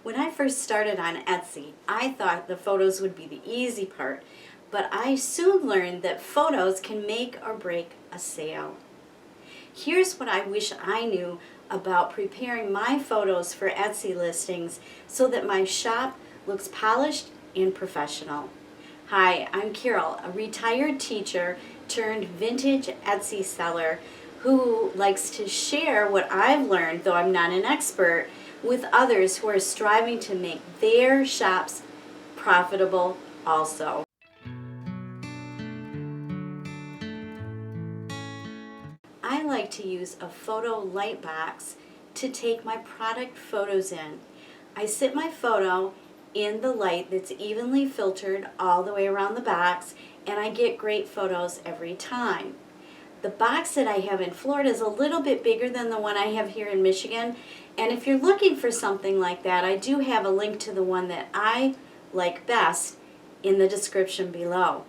When I first started on Etsy, I thought the photos would be the easy part, but I soon learned that photos can make or break a sale. Here's what I wish I knew about preparing my photos for Etsy listings so that my shop looks polished and professional. Hi, I'm Carol, a retired teacher turned vintage Etsy seller who likes to share what I've learned, though I'm not an expert, with others who are striving to make their shops profitable also. I like to use a photo light box to take my product photos in. I sit my photo in the light that's evenly filtered all the way around the box, and I get great photos every time. The box that I have in Florida is a little bit bigger than the one I have here in Michigan, and if you're looking for something like that, I do have a link to the one that I like best in the description below.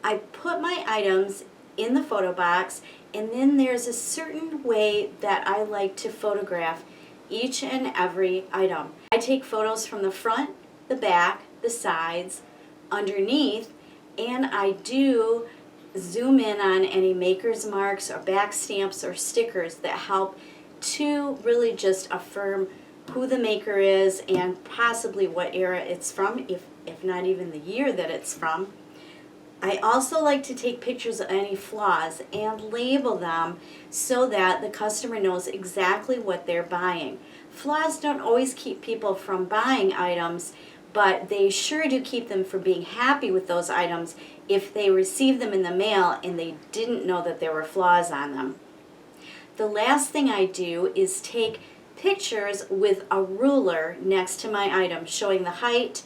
I put my items in the photo box, and then there's a certain way that I like to photograph each and every item. I take photos from the front, the back, the sides, underneath, and I do zoom in on any maker's marks or back stamps or stickers that help to really just affirm who the maker is and possibly what era it's from, if not even the year that it's from. I also like to take pictures of any flaws and label them so that the customer knows exactly what they're buying. Flaws don't always keep people from buying items, but they sure do keep them from being happy with those items if they receive them in the mail and they didn't know that there were flaws on them. The last thing I do is take pictures with a ruler next to my item showing the height,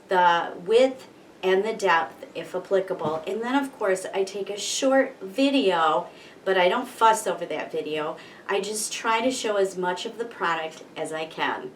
the width, and the depth if applicable. And then of course I take a short video, but I don't fuss over that video. I just try to show as much of the product as I can.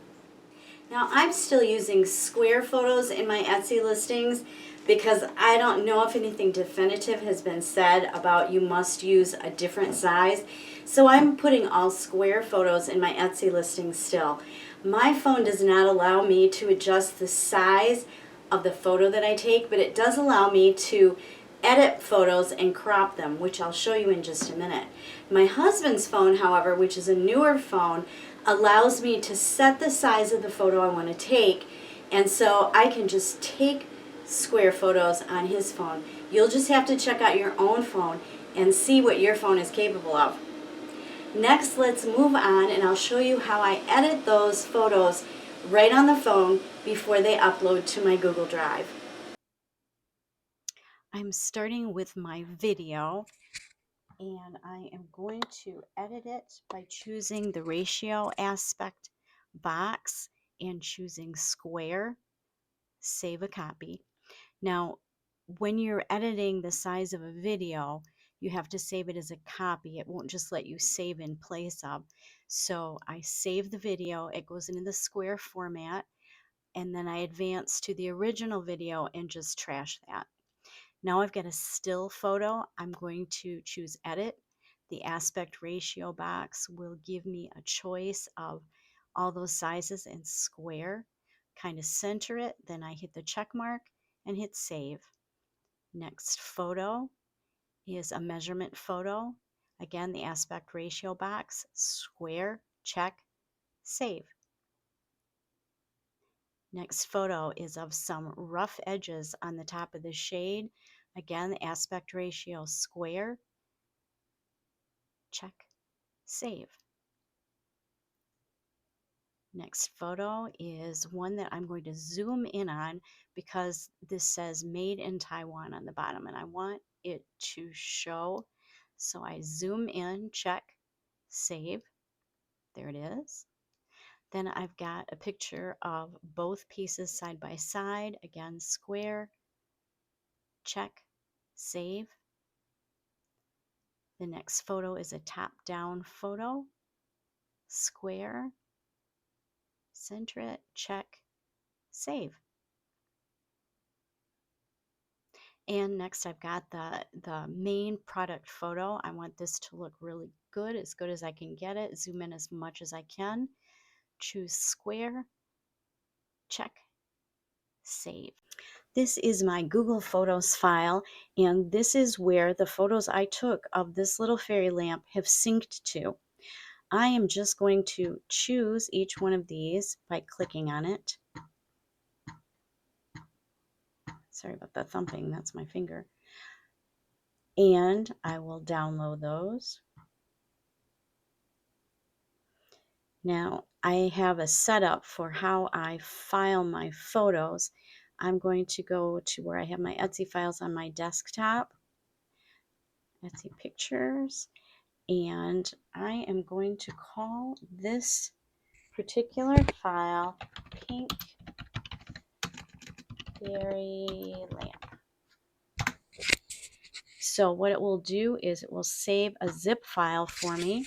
Now I'm still using square photos in my Etsy listings because I don't know if anything definitive has been said about you must use a different size. So I'm putting all square photos in my Etsy listings still. My phone does not allow me to adjust the size of the photo that I take, but it does allow me to edit photos and crop them, which I'll show you in just a minute. My husband's phone, however, which is a newer phone, allows me to set the size of the photo I want to take, and so I can just take square photos on his phone. You'll just have to check out your own phone and see what your phone is capable of. Next, let's move on and I'll show you how I edit those photos right on the phone before they upload to my Google Drive. I'm starting with my video, and I am going to edit it by choosing the ratio aspect box and choosing square, save a copy. Now, when you're editing the size of a video, you have to save it as a copy. It won't just let you save in place of. So I save the video, it goes into the square format, and then I advance to the original video and just trash that. Now I've got a still photo. I'm going to choose edit. The aspect ratio box will give me a choice of all those sizes in square. Kind of center it, then I hit the check mark and hit save. Next photo is a measurement photo. Again, the aspect ratio box, square, check, save. Next photo is of some rough edges on the top of the shade. Again, the aspect ratio square, check, save. Next photo is one that I'm going to zoom in on because this says made in Taiwan on the bottom and I want it to show. So I zoom in, check, save. There it is. Then I've got a picture of both pieces side by side. Again, square, check, save. The next photo is a top-down photo. Square, center it, check, save. And next I've got the main product photo. I want this to look really good as I can get it. Zoom in as much as I can. Choose square, check, save. This is my Google Photos file, and this is where the photos I took of this little fairy lamp have synced to. I am just going to choose each one of these by clicking on it. Sorry about the thumping, that's my finger. And I will download those. Now, I have a setup for how I file my photos. I'm going to go to where I have my Etsy files on my desktop, Etsy Pictures, and I am going to call this particular file Pink Fairy Lamp. So what it will do is it will save a zip file for me.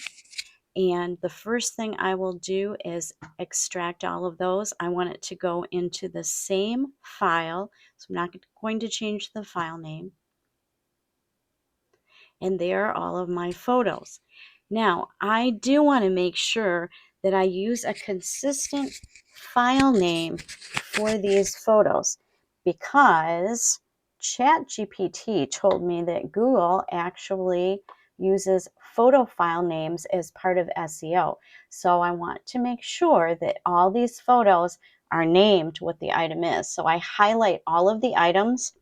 And the first thing I will do is extract all of those. I want it to go into the same file. So I'm not going to change the file name. And there are all of my photos. Now, I do want to make sure that I use a consistent file name for these photos because ChatGPT told me that Google actually uses photo file names as part of SEO. So I want to make sure that all these photos are named what the item is. So I highlight all of the items.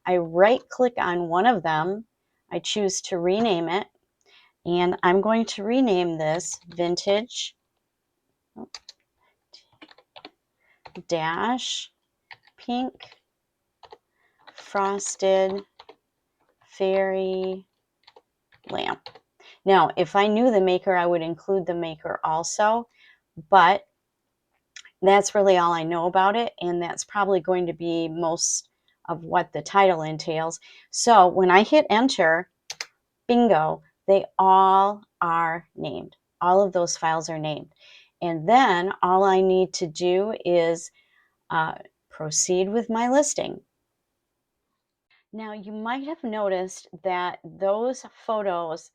I right click on one of them. I choose to rename it. And I'm going to rename this Vintage Dash Pink Frosted Fairy Lamp. Now, if I knew the maker, I would include the maker also, but that's really all I know about it, and that's probably going to be most of what the title entails. So when I hit enter, bingo, they all are named. All of those files are named. And then all I need to do is proceed with my listing. Now you might have noticed that those photos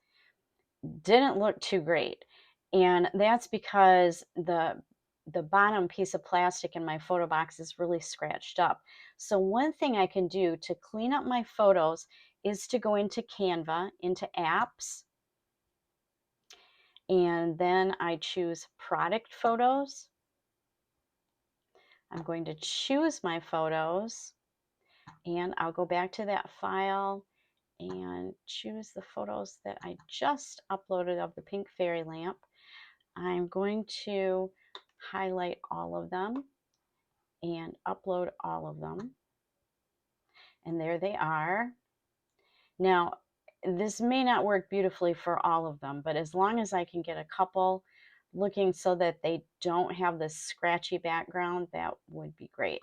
didn't look too great. And that's because the bottom piece of plastic in my photo box is really scratched up. So one thing I can do to clean up my photos is to go into Canva, into apps, and then I choose product photos. I'm going to choose my photos, and I'll go back to that file and choose the photos that I just uploaded of the pink fairy lamp. I'm going to highlight all of them and upload all of them. And there they are. Now, this may not work beautifully for all of them, but as long as I can get a couple looking so that they don't have this scratchy background, that would be great.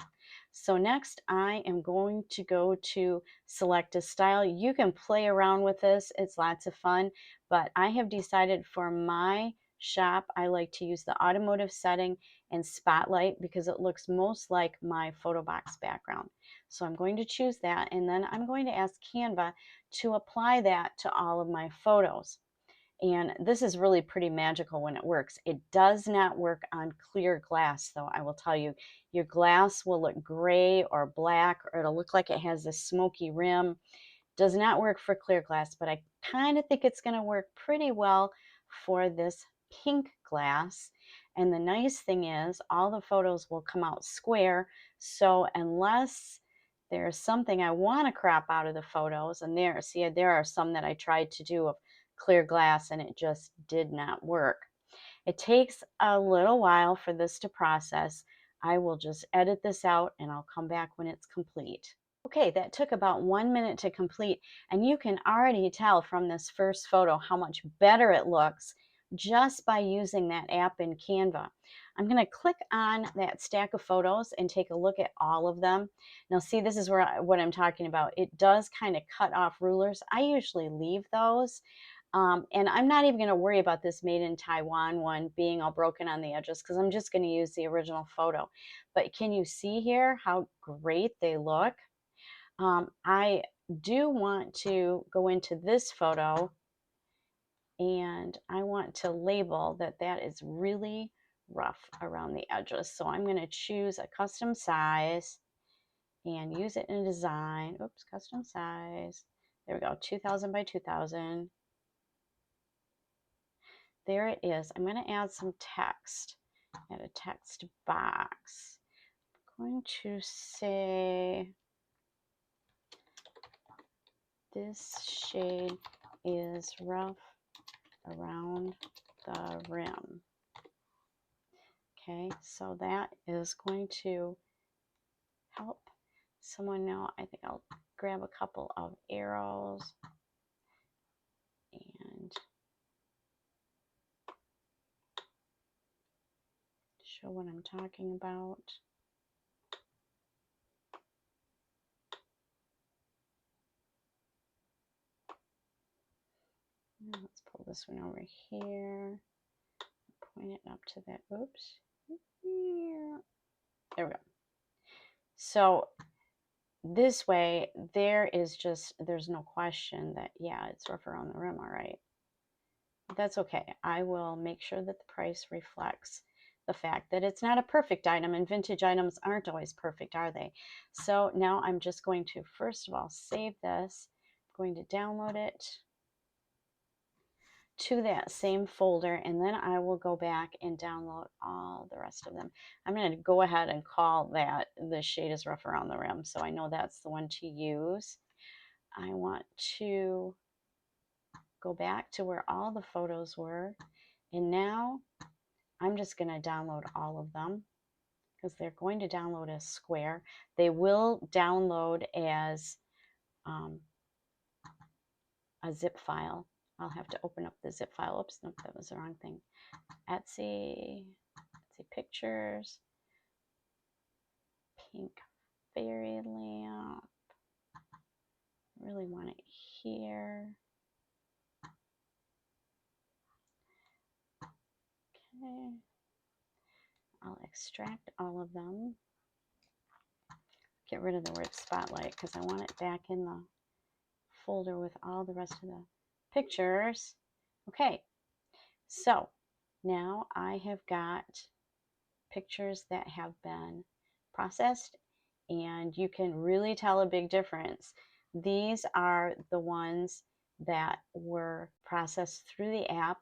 So next I am going to go to select a style. You can play around with this, it's lots of fun, but I have decided for my shop I like to use the automotive setting and spotlight because it looks most like my photo box background. So I'm going to choose that, and then I'm going to ask Canva to apply that to all of my photos. And this is really pretty magical when it works. It does not work on clear glass, though, I will tell you. Your glass will look gray or black, or it'll look like it has a smoky rim. Does not work for clear glass, but I kind of think it's going to work pretty well for this pink glass. And the nice thing is all the photos will come out square. So unless there's something I want to crop out of the photos, and there are some that I tried to do of clear glass and it just did not work. It takes a little while for this to process. I will just edit this out and I'll come back when it's complete. Okay, that took about 1 minute to complete, and you can already tell from this first photo how much better it looks just by using that app in Canva. I'm going to click on that stack of photos and take a look at all of them. Now see, this is what I'm talking about. It does kind of cut off rulers. I usually leave those. And I'm not even going to worry about this made in Taiwan one being all broken on the edges because I'm just going to use the original photo. But can you see here how great they look? I do want to go into this photo and I want to label that that is really, rough around the edges. So I'm going to choose a custom size and use it in design. Oops, custom size. There we go, 2000 by 2000. There it is. I'm going to add some text. Add a text box. I'm going to say this shade is rough around the rim. Okay, so that is going to help someone know. I think I'll grab a couple of arrows and show what I'm talking about. Now let's pull this one over here. Point it up to that. Oops. There we go. So this way, there's no question that, yeah, it's rough around the rim, all right. That's okay. I will make sure that the price reflects the fact that it's not a perfect item, and vintage items aren't always perfect, are they? So now I'm just going to, first of all, save this. I'm going to download it to that same folder, and then I will go back and download all the rest of them. I'm going to go ahead and call that the shade is rough around the rim, so I know that's the one to use. I want to go back to where all the photos were, and now I'm just going to download all of them because they're going to download as square. They will download as a zip file. I'll have to open up the zip file. Oops, nope, that was the wrong thing. Etsy pictures, pink fairy lamp. Really want it here. Okay. I'll extract all of them. Get rid of the word spotlight because I want it back in the folder with all the rest of the pictures. Okay, so now I have got pictures that have been processed, and you can really tell a big difference. These are the ones that were processed through the app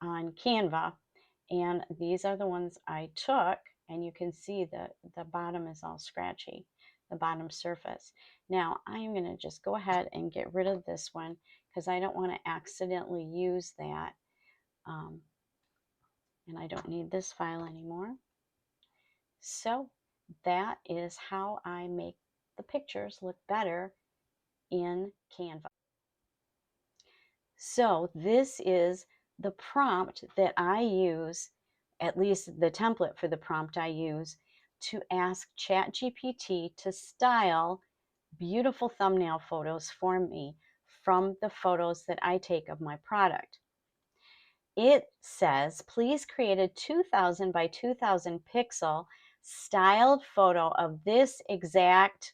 on Canva, and these are the ones I took, and you can see that the bottom is all scratchy, the bottom surface. Now I'm going to just go ahead and get rid of this one because I don't want to accidentally use that, and I don't need this file anymore. So that is how I make the pictures look better in Canva. So this is the prompt that I use, at least the template for the prompt I use, to ask ChatGPT to style beautiful thumbnail photos for me from the photos that I take of my product. It says, please create a 2000 by 2000 pixel styled photo of this exact,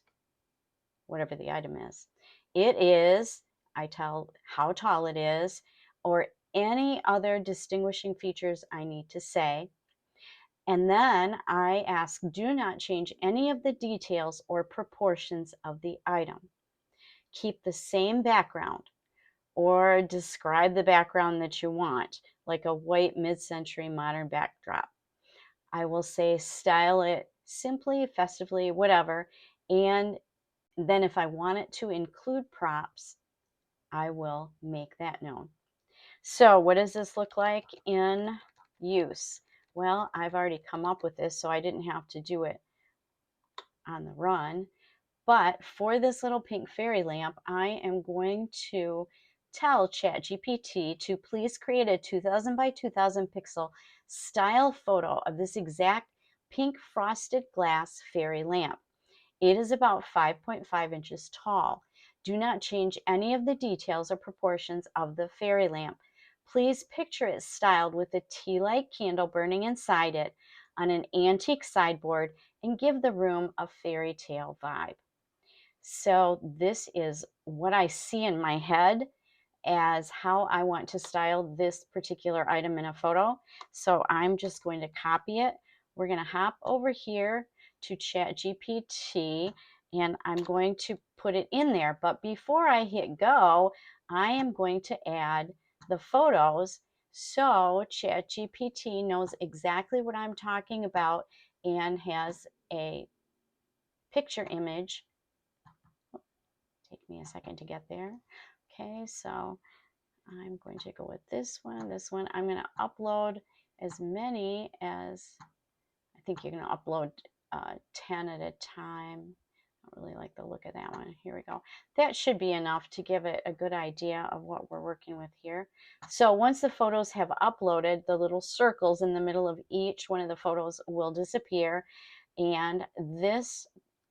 whatever the item is. It is, I tell how tall it is, or any other distinguishing features I need to say. And then I ask, do not change any of the details or proportions of the item. Keep the same background, or describe the background that you want, like a white mid-century modern backdrop. I will say style it simply, festively, whatever. And then if I want it to include props, I will make that known. So what does this look like in use? Well, I've already come up with this, so I didn't have to do it on the run. But for this little pink fairy lamp, I am going to tell ChatGPT to please create a 2000 by 2000 pixel style photo of this exact pink frosted glass fairy lamp. It is about 5.5 inches tall. Do not change any of the details or proportions of the fairy lamp. Please picture it styled with a tea-light candle burning inside it on an antique sideboard and give the room a fairy tale vibe. So this is what I see in my head as how I want to style this particular item in a photo. So I'm just going to copy it. We're going to hop over here to ChatGPT and I'm going to put it in there. But before I hit go, I am going to add the photos so ChatGPT knows exactly what I'm talking about and has a picture image. Take me a second to get there. Okay, so I'm going to go with this one, this one. I'm going to upload as many as, I think you're going to upload 10 at a time. I don't really like the look of that one. Here we go. That should be enough to give it a good idea of what we're working with here. So once the photos have uploaded, the little circles in the middle of each one of the photos will disappear, and this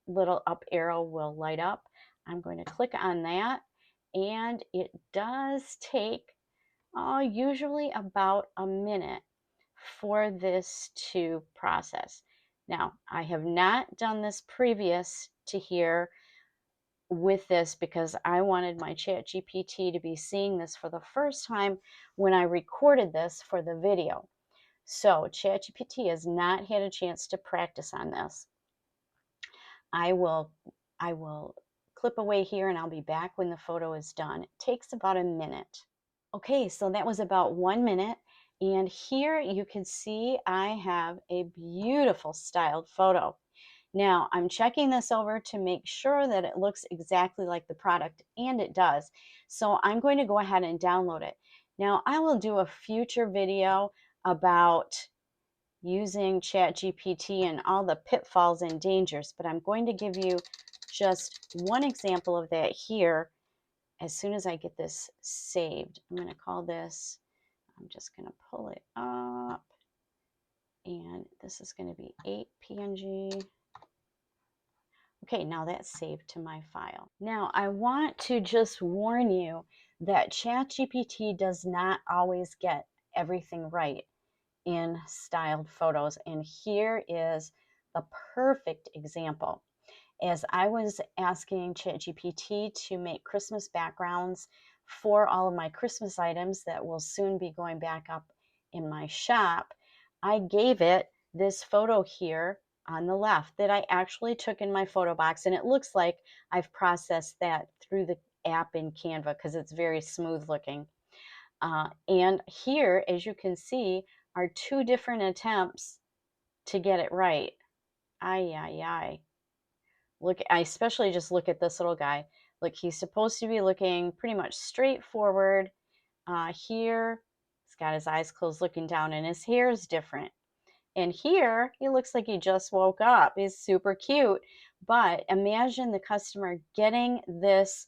little up arrow will light up. I'm going to click on that, and it does take usually about a minute for this to process. Now, I have not done this previous to here with this because I wanted my ChatGPT to be seeing this for the first time when I recorded this for the video. So ChatGPT has not had a chance to practice on this. I will clip away here and I'll be back when the photo is done. It takes about a minute. Okay, so that was about 1 minute. And here you can see I have a beautiful styled photo. Now I'm checking this over to make sure that it looks exactly like the product, and it does. So I'm going to go ahead and download it. Now I will do a future video about using ChatGPT and all the pitfalls and dangers, but I'm going to give you just one example of that here as soon as I get this saved. I'm going to call this, I'm just going to pull it up, and this is going to be 8PNG. Okay, now that's saved to my file. Now I want to just warn you that ChatGPT does not always get everything right in styled photos, and here is the perfect example. As I was asking ChatGPT to make Christmas backgrounds for all of my Christmas items that will soon be going back up in my shop, I gave it this photo here on the left that I actually took in my photo box, and it looks like I've processed that through the app in Canva because it's very smooth looking. And here, as you can see, are two different attempts to get it right. Ay, ay, ay. Look, I especially just look at this little guy. Look, he's supposed to be looking pretty much straight forward. Here, he's got his eyes closed looking down, and his hair is different. And here, he looks like he just woke up. He's super cute. But imagine the customer getting this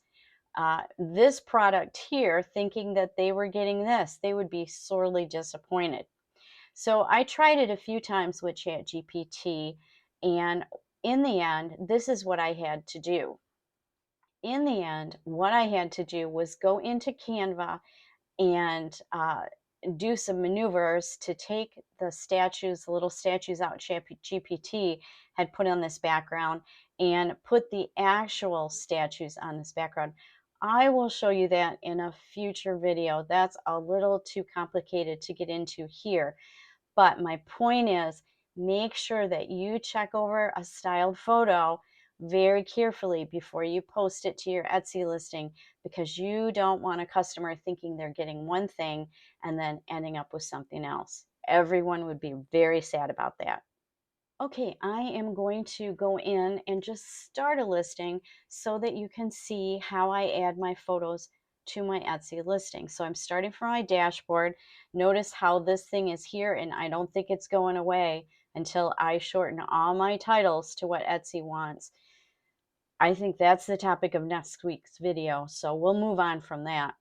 this product here thinking that they were getting this. They would be sorely disappointed. So I tried it a few times with ChatGPT, and in the end, this is what I had to do. In the end, what I had to do was go into Canva and do some maneuvers to take the statues, the little statues out ChatGPT had put on this background, and put the actual statues on this background. I will show you that in a future video. That's a little too complicated to get into here. But my point is, make sure that you check over a styled photo very carefully before you post it to your Etsy listing, because you don't want a customer thinking they're getting one thing and then ending up with something else. Everyone would be very sad about that. Okay, I am going to go in and just start a listing so that you can see how I add my photos to my Etsy listing. So I'm starting from my dashboard. Notice how this thing is here, and I don't think it's going away until I shorten all my titles to what Etsy wants. I think that's the topic of next week's video, so we'll move on from that.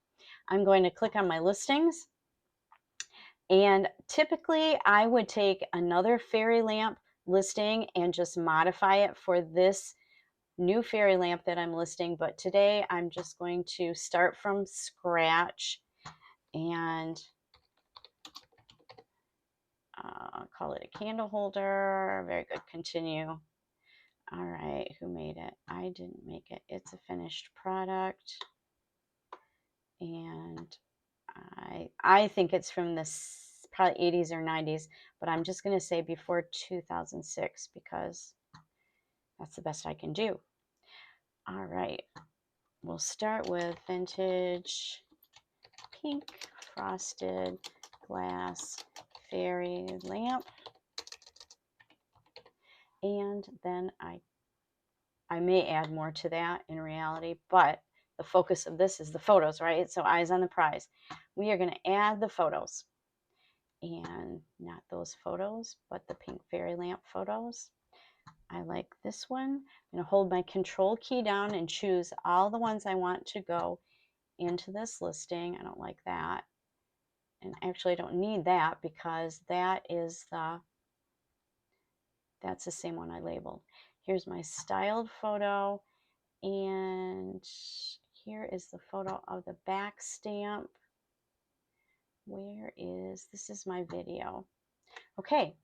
I'm going to click on my listings, and typically I would take another fairy lamp listing and just modify it for this new fairy lamp that I'm listing. But today I'm just going to start from scratch and call it a candle holder. Very good. Continue. All right. Who made it? I didn't make it. It's a finished product. and I think it's from the probably 80s or 90s, but I'm just going to say before 2006 because that's the best I can do. All right, we'll start with vintage pink frosted glass fairy lamp, and then I may add more to that in reality, but the focus of this is the photos, right? So eyes on the prize. We are going to add the photos, and not those photos, but the pink fairy lamp photos. I like this one. I'm going to hold my control key down and choose all the ones I want to go into this listing. I don't like that. And actually I don't need that because that's the same one I labeled. Here's my styled photo, and here is the photo of the back stamp. This is my video. Okay,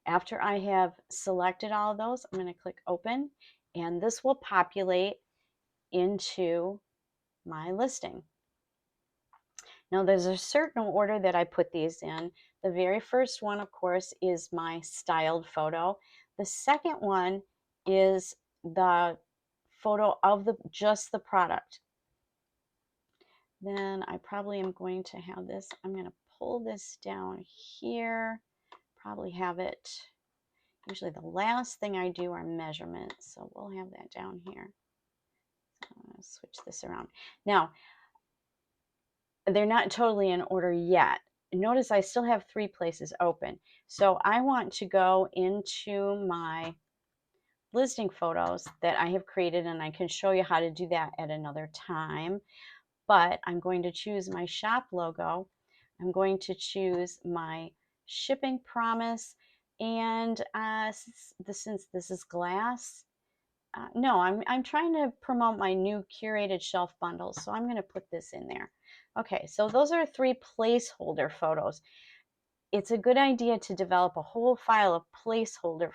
after I have selected all of those, I'm going to click open, and this will populate into my listing. Now there's a certain order that I put these in. The very first one, of course, is my styled photo. The second one is the photo of just the product. Then I probably am going to have this, I'm going to pull this down here, probably have it, usually the last thing I do are measurements, so we'll have that down here. So I'm going to switch this around. Now, they're not totally in order yet. Notice I still have 3 places open. So I want to go into my listing photos that I have created, and I can show you how to do that at another time. But I'm going to choose my shop logo. I'm going to choose my shipping promise, and since this is glass, no, I'm trying to promote my new curated shelf bundles, so I'm going to put this in there. Okay, so those are 3 placeholder photos. It's a good idea to develop a whole file of placeholder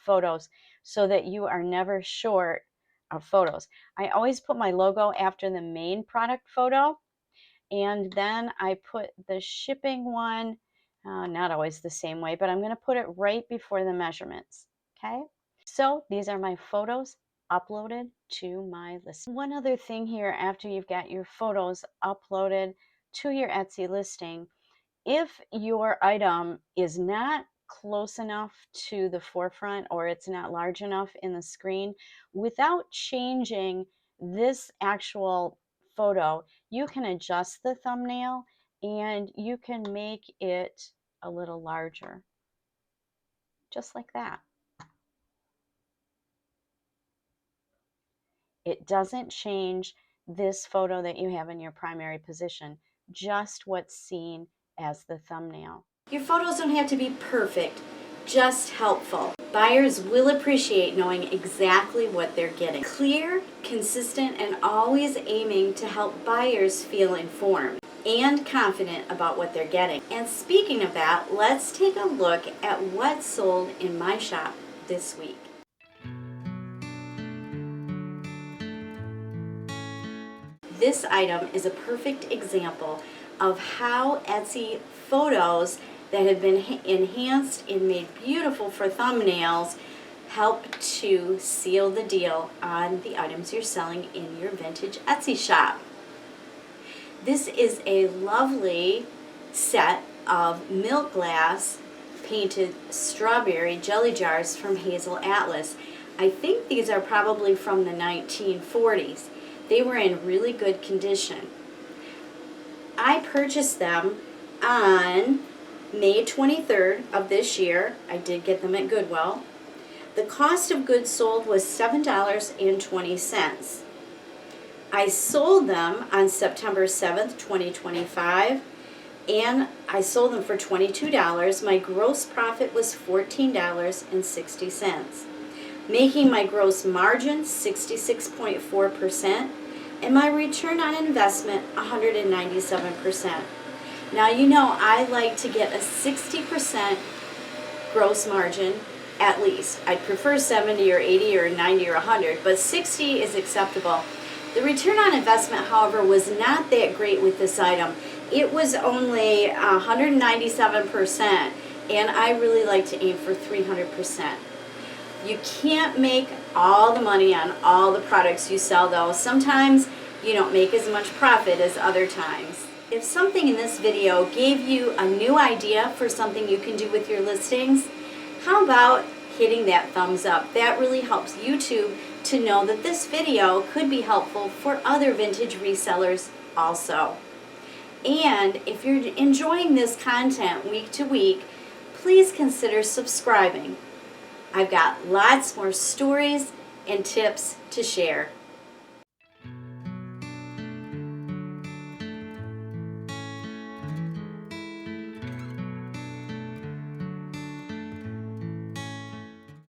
photos so that you are never short of photos. I always put my logo after the main product photo, and then I put the shipping one, not always the same way, but I'm going to put it right before the measurements. Okay, so these are my photos uploaded to my list. One other thing here, after you've got your photos uploaded to your Etsy listing, if your item is not close enough to the forefront or it's not large enough in the screen, without changing this actual photo, you can adjust the thumbnail and you can make it a little larger, just like that. It doesn't change this photo that you have in your primary position, just what's seen as the thumbnail. Your photos don't have to be perfect, just helpful. Buyers will appreciate knowing exactly what they're getting. Clear, consistent, and always aiming to help buyers feel informed and confident about what they're getting. And speaking of that, let's take a look at what sold in my shop this week. This item is a perfect example of how Etsy photos that have been enhanced and made beautiful for thumbnails help to seal the deal on the items you're selling in your vintage Etsy shop. This is a lovely set of milk glass painted strawberry jelly jars from Hazel Atlas. I think these are probably from the 1940s. They were in really good condition. I purchased them on May 23rd of this year. I did get them at Goodwill. The cost of goods sold was $7.20. I sold them on September 7th, 2025, and I sold them for $22. My gross profit was $14.60, making my gross margin 66.4% and my return on investment 197%. Now you know I like to get a 60% gross margin at least. I'd prefer 70 or 80 or 90 or 100, but 60 is acceptable. The return on investment, however, was not that great with this item. It was only 197%, and I really like to aim for 300%. You can't make all the money on all the products you sell, though. Sometimes you don't make as much profit as other times. If something in this video gave you a new idea for something you can do with your listings, how about hitting that thumbs up? That really helps YouTube to know that this video could be helpful for other vintage resellers also. And if you're enjoying this content week to week, please consider subscribing. I've got lots more stories and tips to share.